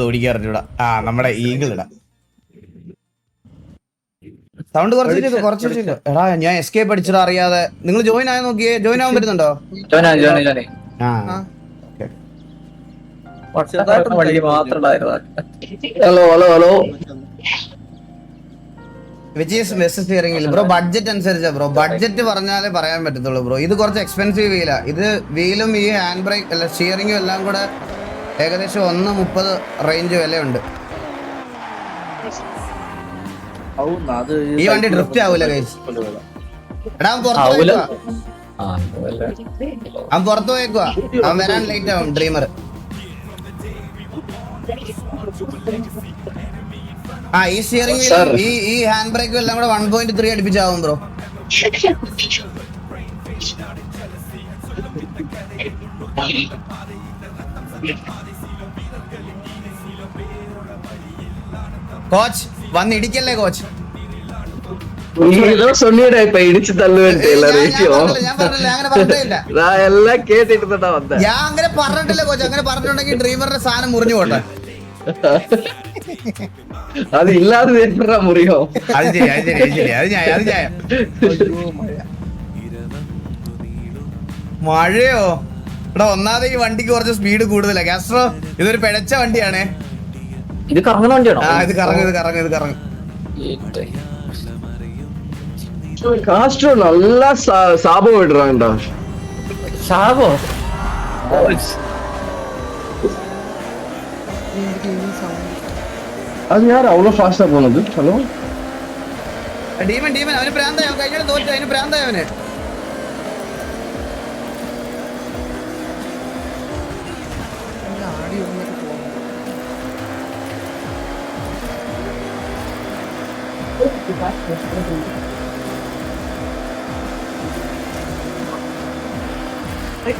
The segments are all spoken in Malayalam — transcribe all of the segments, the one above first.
ഓടിക്കാറില്ല. ആ നമ്മുടെ ഈഗിൾ ഇടാം. സൗണ്ട് കുറച്ച് എടാ ഞാൻ എസ്കേപ്പ് അടിച്ചിട്ട് അറിയാതെ. നിങ്ങൾ ജോയിൻ ആയി നോക്കിയേ. ജോയിൻ ആവാൻ പറ്റുന്നുണ്ടോ? Hello hello hello bro budget അനുസരിച്ചാ ബ്രോ. ബഡ്ജറ്റ് പറഞ്ഞാലേ പറയാൻ പറ്റത്തുള്ളൂ ബ്രോ. ഇത് കുറച്ച് എക്സ്പെൻസീവ് വീലാ. ഇത് വീലും ഈ ഹാൻഡ് ബ്രേക്ക് അല്ല സ്റ്റിയറിംഗും എല്ലാം കൂടെ ഏകദേശം 1.30 റേഞ്ച് വിലയുണ്ട്. ഈ വണ്ടി ഡ്രിഫ്റ്റ് ആവൂല ഗൈസ്. എടാ അവൻ പുറത്തു പോയേക്കുവാ. അവൻ വരാൻ ലേറ്റ് ആവും. ഡ്രീമർ ഈ സ്റ്റിയറിംഗ് ഈ ഹാൻഡ് ബ്രേക്കും എല്ലാം കൂടെ 1.3 അടുപ്പിച്ചാവും ബ്രോ. കോച്ച് വന്ന് ഇടിക്കല്ലേ കോച്ച്. ഇടിച്ചു തള്ളുവേണ്ട എല്ലാം കേട്ടിട്ടുണ്ടാ വന്ന. ഞാൻ അങ്ങനെ പറഞ്ഞിട്ടില്ല കോച്ച്. അങ്ങനെ പറഞ്ഞിട്ടുണ്ടെങ്കിൽ ഡ്രീമറിന്റെ സാധനം മുറിഞ്ഞു പോട്ടെ. അത് ഇല്ലാതെ മുറിയോ? അത് മഴയോ? എടാ ഒന്നാമത് ഈ വണ്ടിക്ക് കുറച്ച് സ്പീഡ് കൂടുതലാ. കാസ്ട്രോ ഇതൊരു പിഴച്ച വണ്ടിയാണേ. ഇത് കറങ്ങുന്ന വണ്ടിയാണോ? ഇത് കറങ്ങും. കാസ്ട്രോ നല്ല സാബോ ഇടുறாங்கடா. സാബോ അത് ഞാൻ അവളോ ഫാസ്റ്റാ പോകുന്നത്. ഹലോ ഡീമൻ അവന് പ്രാന്തായ. കഴിഞ്ഞ തോറ്റ അതിന് പ്രാന്തായ അവന്.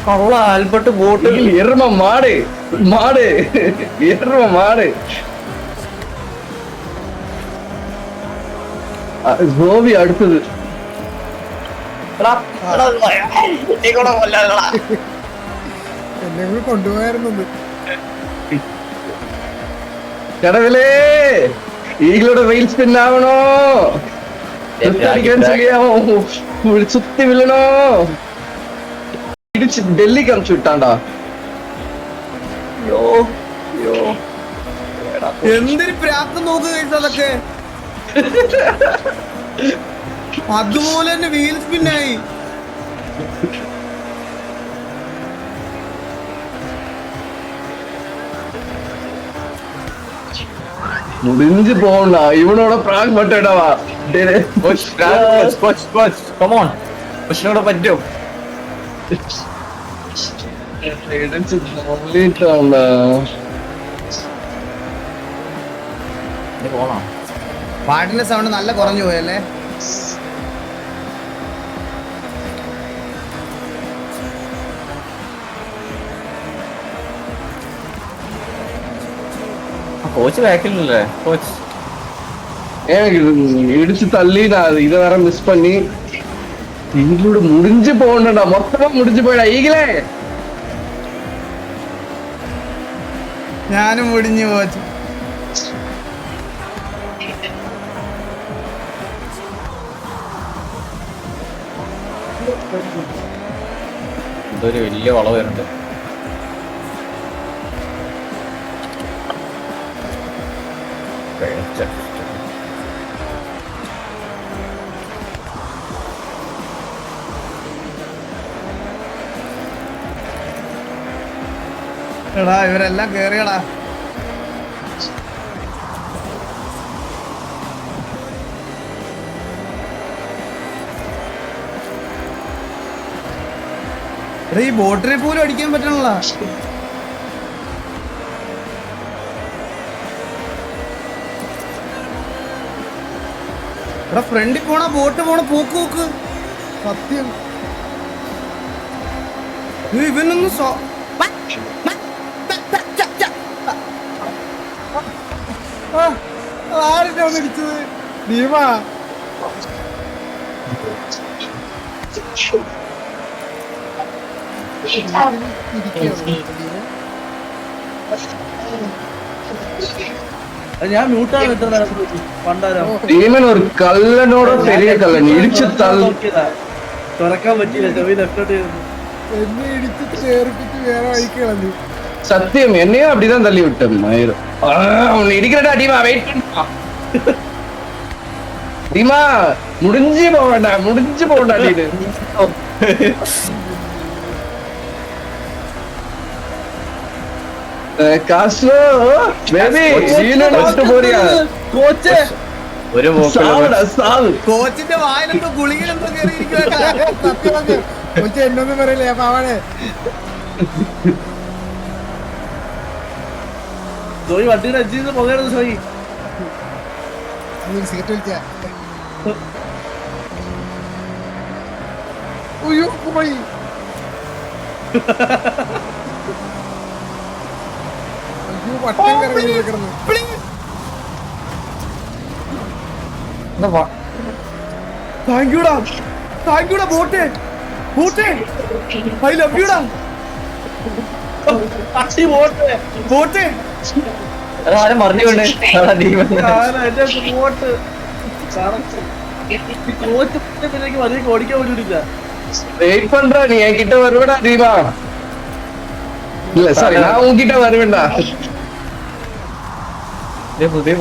കൊള്ള ആൽബർട്ട് ബോട്ടിൽ എറുമ മാട് എറുമ മാട്. ഗോപി അടുത്തത്. എന്നെ കൊണ്ടുപോയായിരുന്നു. കടവിലേ ഈകളുടെ വെയിൽ സ്പിൻ ആവണോ? സുത്തി വില്ലണോ? ഇടിച്ച് ഡൽഹിക്ക് അമിച്ചു വിട്ടാണ്ടാ. എന്തൊരു പ്രാപ്തം നോക്കുക അതൊക്കെ. അതുപോലെ തന്നെ വീൽ സ്പിന്നായി. മുടിഞ്ഞു പോകണ്ട. ഇവനോടെ പ്രാങ്ക് പറ്റേണ്ടവാ. പറ്റും. പാട്ടിന്റെ സൗണ്ട് നല്ല കുറഞ്ഞു പോയല്ലേ. കോച്ച് ബാക്കിലല്ലേ? കോച്ച് ഇടിച്ച് തള്ളീനാ. ഇത് വേറെ മിസ് പണി. ഈഗിലൂടെ മുടിഞ്ഞു പോകണ്ട. മൊത്തം മുടിഞ്ഞു പോയടാ ഈഗിലേ. ഞാനും മുടിഞ്ഞു പോച്ചു. ഇതൊരു വലിയ വളവ് വരുന്നുണ്ട്. എടാ ഇവരെല്ലാം കേറിയടാ. ഈ ബോട്ടിനെ പോലും അടിക്കാൻ പറ്റണല്ല. എടാ ഫ്രണ്ടിൽ പോണ ബോട്ട് പോണ പോക്ക് നോക്ക്. സത്യം ഇവനൊന്നും ആരുടെ ഇടിച്ചത്? ഭീമാ ഞാൻ മ്യൂട്ടാണ് ഇത്ര പണ്ടാരം ടീമിന് ഒരു കല്ലനോട് പെരിയ കല്ലൻ ഇടിച്ചു തള്ളി. തുറക്കാൻ പറ്റില്ല ചെവി ലെഫ്റ്റോട്ട് എന്നെ ഇടിച്ച് ചേർപ്പിച്ച് വേറെ വഴിക്ക് കളഞ്ഞു. சத்தியம் என்னையும் அப்படிதான் தள்ளி விட்டேன் மயிறு. உன்னை இடிக்கிறடா டீமா, வெயிட் பண்ணா டீமா, முடிஞ்சு போவேண்டா டீடு. കാസ്ട്രോ ബേബി വീണ നഷ്ട പോരിയാ കോച്ച് ഒരു സാവ് കോച്ചിന്റെ വായിലെന്തോ ഗുളികലെന്തോ കയറിയിരിക്കുവാ. സത്യം പറഞ്ഞു. കൊച്ചു എന്നൊന്നും പറയില്ലേ അപ്പൊ അവനെ ജോയി വണ്ടിയുടെ അഞ്ചിൽ പോകരുത് ജോയി. സിഗരറ്റ് വലിച്ച ഉയ്യോ പോയി. അയ്യോ വട്ടം കറങ്ങി കിടന്നു. താങ്ക്യൂടാ ബോട്ടെ ഐ ലവ് യുടാ അട്ടി ബോട്ടെ ആരും മറിഞ്ഞുകൊണ്ട് ബോട്ട് കോച്ച് എനിക്ക് വലിയ ഓടിക്കാൻ പറ്റില്ല. வெயிட் பண்றா, நீ என்கிட்ட வருவடா தீபா. இல்ல சாரி, நான் உன்கிட்ட வருவேன்டா. போதே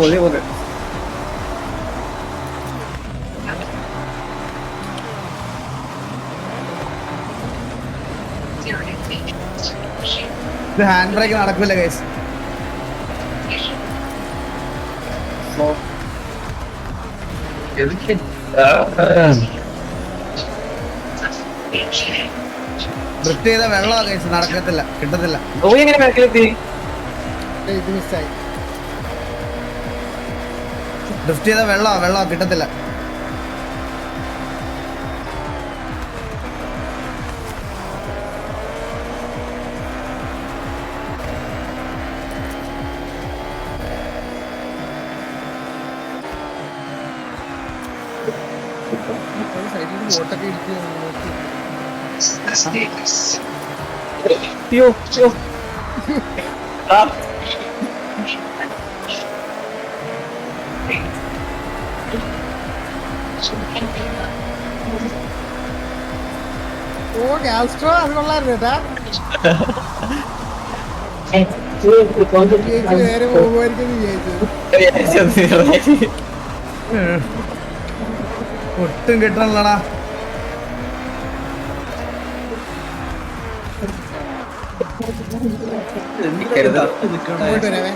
ഇത് ഹാൻഡ് ബ്രേക്ക് നടക്കില്ല ഗൈസ്. ഡ്രിഫ്റ്റ് ചെയ്ത വെള്ളമാണ് ഗൈസ്, നടക്കത്തില്ല, കിട്ടത്തില്ല. എങ്ങനെ ബാക്കിലെത്തി? ഇത് മിസ്സായി. ഡ്രിഫ്റ്റ് ചെയ്ത വെള്ളമാണ് കിട്ടത്തില്ല. സൈഡിൽ ബോട്ടൊക്കെ ഇടിച്ച് ഓ ഗാൽസ്ട്രോ അത് കൊള്ളായിരുന്നു കേട്ടാ. നേരെ പോകുമായിരിക്കും വിചാരിച്ചു. ഒട്ടും കിട്ടണല്ലടാ. പോയിട്ട് വരാവേ.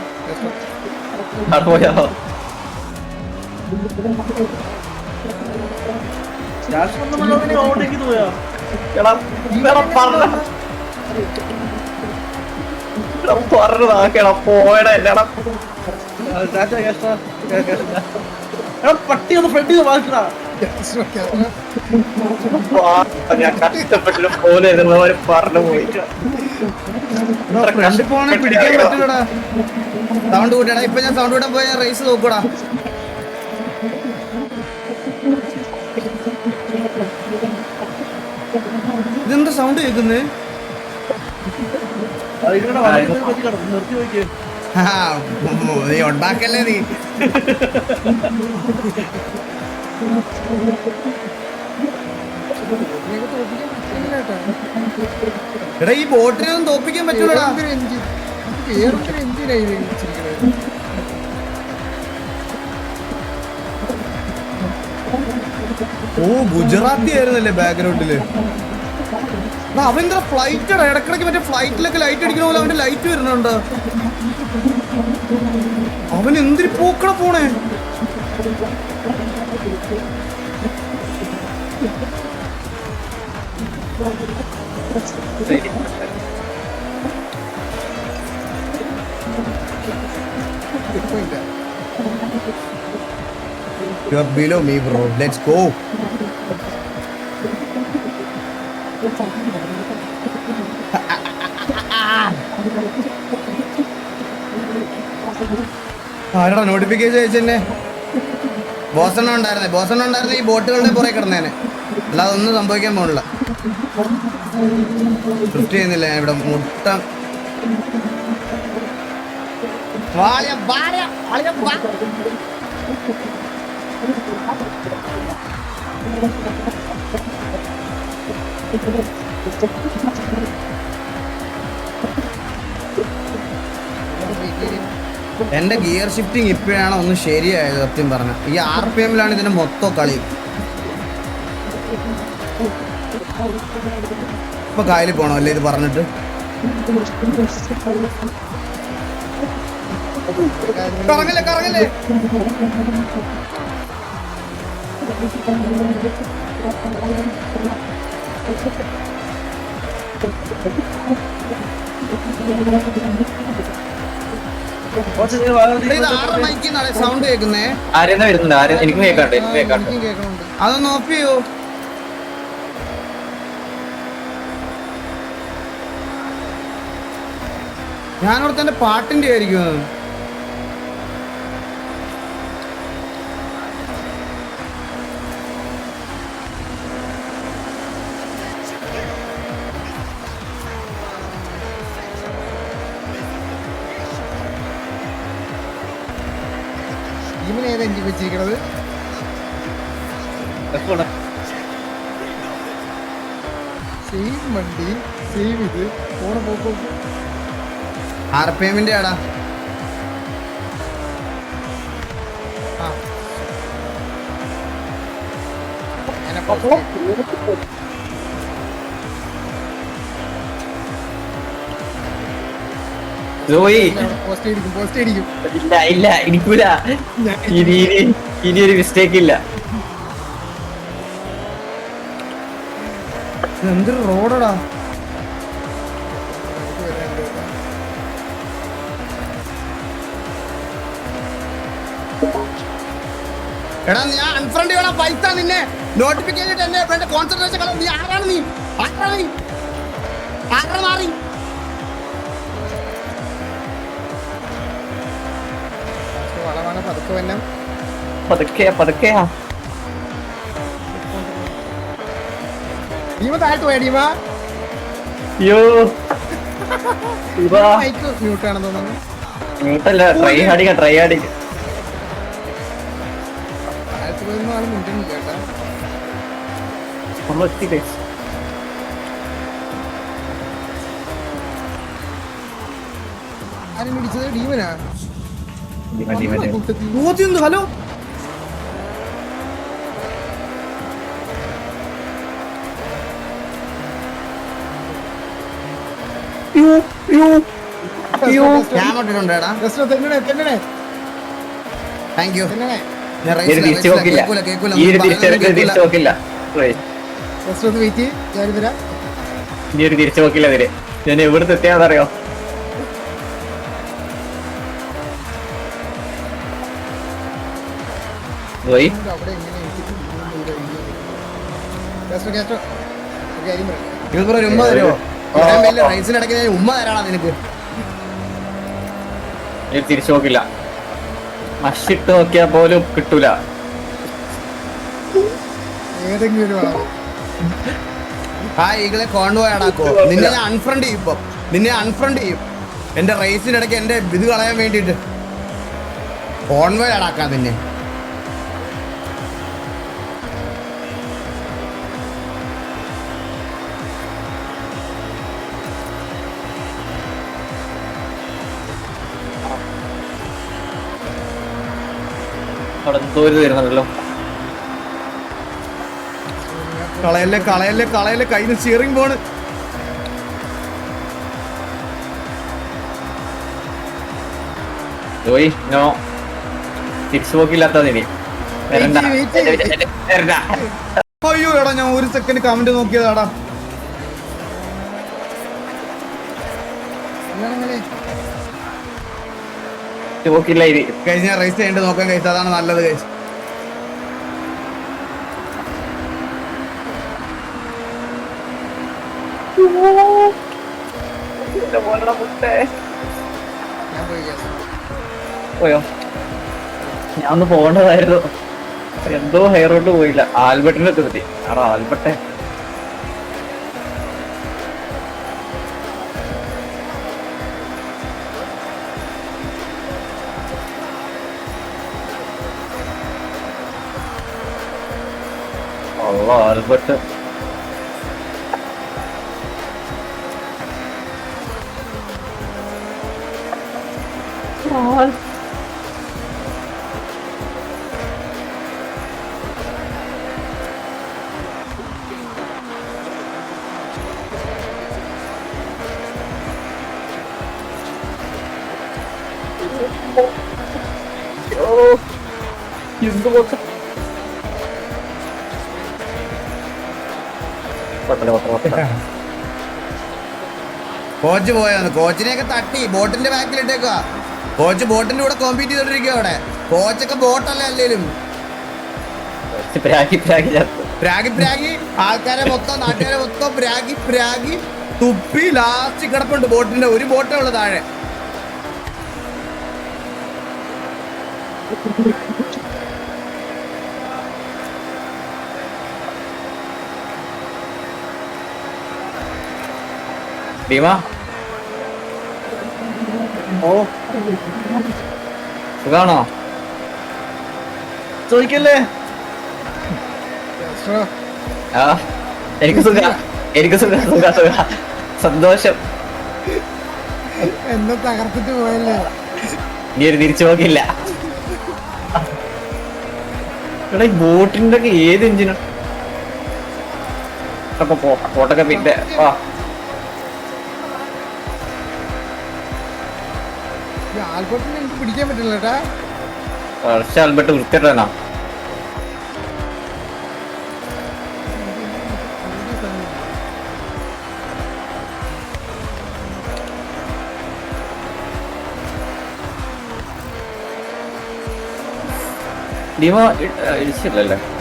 ഓടിക്കുന്നു പോയാ പട്ടി ഒന്ന് ഫ്രണ്ട് ചെയ്ത് വാങ്ങിക്കടാ. കഷ്ടപ്പെട്ടിട്ട് പോലെ പറഞ്ഞു പോയി. ഫ്രണ്ടിൽ പോണേ പിടിക്കാൻ പറ്റൂടാ. സൗണ്ട് കൂട്ടിയടാ. ഇപ്പൊ ഞാൻ സൗണ്ട് കൂട്ടാൻ പോയി റേസ് നോക്കൂടാ. ഇതെന്താ സൗണ്ട് കേൾക്കുന്നേ? നിർത്തി നോക്കിയേ നീ ഉണ്ടാക്കല്ലേ നീ. എടാ ഈ ബോട്ടിനൊന്നും തോപ്പിക്കാൻ പറ്റൂലടാ. ഓ ഗുജറാത്തി ആയിരുന്നല്ലേ ബാക്ക്ഗ്രൗണ്ടില്. അവന്റെ ഫ്ലൈറ്റ് ഇടക്കിടക്ക് മറ്റേ ഫ്ലൈറ്റിലൊക്കെ ലൈറ്റ് അടിക്കണ പോലെ അവന്റെ ലൈറ്റ് വരുന്നുണ്ട്. അവൻ എന്തിരി പോക്കട പോണേ. You are below me, bro. Let's go. ആരടാ നോട്ടിഫിക്കേഷൻ അയച്ചെന്നെ? ബോസണ്ണ ഉണ്ടായിരുന്നേ ഈ ബോട്ടുകളുടെ പുറകെ കിടന്നേനെ. അല്ലാതെ ഒന്നും സംഭവിക്കാൻ പോണില്ല. ഡ്രിഫ്റ്റ് ചെയ്യുന്നില്ല ഞാൻ ഇവിടെ മുട്ട. വാളിയ വാളിയ വാളിയ വാ. എന്റെ ഗിയർ ഷിഫ്റ്റിംഗ് ഇപ്പോഴാണ് ഒന്ന് ശരിയായത് സത്യം പറഞ്ഞ. ഈ RPM-ലാണ് ഇതിന്റെ മൊത്തം കളി. ഇപ്പൊ കായലിൽ പോണോ അല്ലേ ഇത് പറഞ്ഞിട്ട്? കറങ്ങല്ലേ കറങ്ങല്ലേ. കുറച്ച് നേരം വാഹനത്തിൽ ഇത് 6 മൈക്കിന്നാണ് സൗണ്ട് കേൾക്കുന്നേ. ആരെന്നാ വരുന്നുണ്ട്? എനിക്കും കേൾക്കാണ്ട്, എനിക്കും കേൾക്കാണ്ട്. എനിക്കും കേൾക്കണുണ്ട്. അതൊന്ന് ഓഫ് ചെയ്യൂ. ഞാനോടത്തെ എന്റെ പാട്ടിന്റെ ആയിരിക്കും അത്. ഇവന് ഏതാ എഞ്ചിൻ വെച്ചിരിക്കണത്? സെയിം വണ്ടി സെയിം ഇത് പോണ പോക്ക് RPM-ന്റെ ആടാ. ആ അങ്ങനെ പോസ്റ്റ് ജോയി അടിക്കും ഇല്ല ഇല്ല എനിക്കൂല. ഇനി ഒരു മിസ്റ്റേക്ക് ഇല്ല. എന്തൊരു റോഡടാ. എടാ ഞാൻ അൺഫ്രണ്ട് ചെയ്യണ പൈസ നിന്നെ നോട്ടിഫിക്കേഷൻ എന്നെ എന്റെ കോൺസെൻട്രേഷൻ കളർ. നീ ആരാണ്? നീ ആരാണ്? നീ ആരാണ്? മാറി വളവാണ് പതുക്കെ വന്നം പതുക്കെയാ. ഡീമ താഴ്ത്തു പോയ ഡീമ അയ്യോ മൈക്ക് മ്യൂട്ടാണെന്ന് തോന്നുന്നു. ഇങ്ങോട്ടല്ല, ട്രൈ അടിക്കാം. താഴ്ത്തു പോയൊന്നും ആൾ മുണ്ടില്ല കേട്ടാ. നമ്മൾ എത്തി. ആരും പിടിച്ചത് ഡീമനാ. കൂട്ടത്തിൽ ബോധ്യം. ഹലോ ഞാൻ ഇട്ടിട്ടുണ്ടേടാ. തെന്നണേ തെന്നണേ താങ്ക് യു. തെന്നണേ തിരിച്ചു നോക്കില്ല. ഈ ഒരു തിരിച്ചു നോക്കില്ല. ജസ്റ്റ് ഒന്ന് വെയിറ്റ് ഞാൻ തരാം. ഇനി ഒരു തിരിച്ചു നോക്കില്ല അതില്. ഞാൻ എവിടുത്തെ എത്തിയാന്നറിയോ? പോയി അവിടെ എങ്ങനെ കേട്ടോ ഒരു കാര്യം പറയാം. ഇതിപ്പോ ഒരു ഉമ്മ തരുമോ? റൈസിനിടയ്ക്ക് ഞാൻ ഉമ്മ തരാടാ നിനക്ക്. തിരിച്ചു നോക്കില്ല. മഷിട്ട് നോക്കിയാ പോലും കിട്ടൂല. ഏതെങ്കിലും ഒരു വളവ് ആ ഈകളെ കോൺവോയ് ആടാക്കോ. നിന്നെ ഞാൻ അൺഫ്രണ്ട് ചെയ്യും. ഇപ്പം നിന്നെ അൺഫ്രണ്ട് ചെയ്യും. എന്റെ റേസിനിടയ്ക്ക് എന്റെ ഇത് കളയാൻ വേണ്ടിട്ട് കോൺവോയ് ആടാക്കാം നിന്നെ. അവിടെ എന്തോ ഒരു തരുന്നുണ്ടല്ലോ. കളയല്ലേ കളയല്ലേ കളയല്ലേ. കയ്യിൽ നിന്ന് സ്റ്റിയറിംഗ് പോണ്. ജോയി നോ. തിരിച്ചു പോക്കില്ലാത്തതിന് അയ്യോ എടാ ഞാൻ ഒരു സെക്കൻഡ് കമന്റ് നോക്കിയതാടാ. എന്താണെങ്കിലേ പോക്കില്ല. ഇത് കഴിച്ച് ഞാൻ റേസ് ചെയ്യേണ്ടത് നോക്കാൻ കഴിച്ചു. അതാണ് നല്ലത് കഴിച്ചു. ഞാൻ പോയി കേട്ടോ. പോയോ? ഞാൻ ഒന്ന് പോകേണ്ടതായിരുന്നു. എന്തോ ഹെയറോട്ട് പോയില്ല. ആൽബർട്ടിന്റെ അടുത്ത് പറ്റി. ആൽബർട്ടെ ആൽബർട്ട് എന്ത് പോട്ടെ കോച്ച് പോയാണ്, കോച്ചിനെയൊക്കെ തട്ടി ബോട്ടിന്റെ ബാക്കിലിട്ടേക്കുക. കോച്ച് ബോട്ടിന്റെ കൂടെ കോമ്പീറ്റ് ചെയ്തോണ്ടിരിക്കുക അവിടെ. കോച്ചൊക്കെ ബോട്ടല്ല അല്ലേലും പ്രാഗി പ്രാഗി ചത്തു. പ്രാഗി പ്രാഗി ആൾക്കാരെ മൊത്തം നാട്ടുകാരെ മൊത്തം പ്രാഗി പ്രാഗി തുപ്പി ലാസ്റ്റ് കിടപ്പുണ്ട് ബോട്ടിന്റെ. ഒരു ബോട്ടേ ഉള്ളു താഴെ. ഭീമ ഓ സുഖാണോ? ചോദിക്കല്ലേ? ആ എനിക്ക് സുഖ, എനിക്ക് സുഖ സുഖ സുഖ സന്തോഷം. എന്നെ തകർത്തിട്ട് പോയല്ലേ. നീ ഒരു തിരിച്ചു പോക്കില്ല. എടാ ഈ ബോട്ടിന്റെ ഒക്കെ ഏത് എഞ്ചിനും അപ്പൊ പോട്ടൊക്കെ പിന്നെ ഈ ആൽബർട്ടിനെ എനിക്ക് പിടിക്കാൻ പറ്റില്ല കേട്ടാ. കുറച്ച് ആൽബർട്ട് വൃത്തിയിട്ടാ. ഡിമോ ഇടിച്ചില്ലല്ലേ?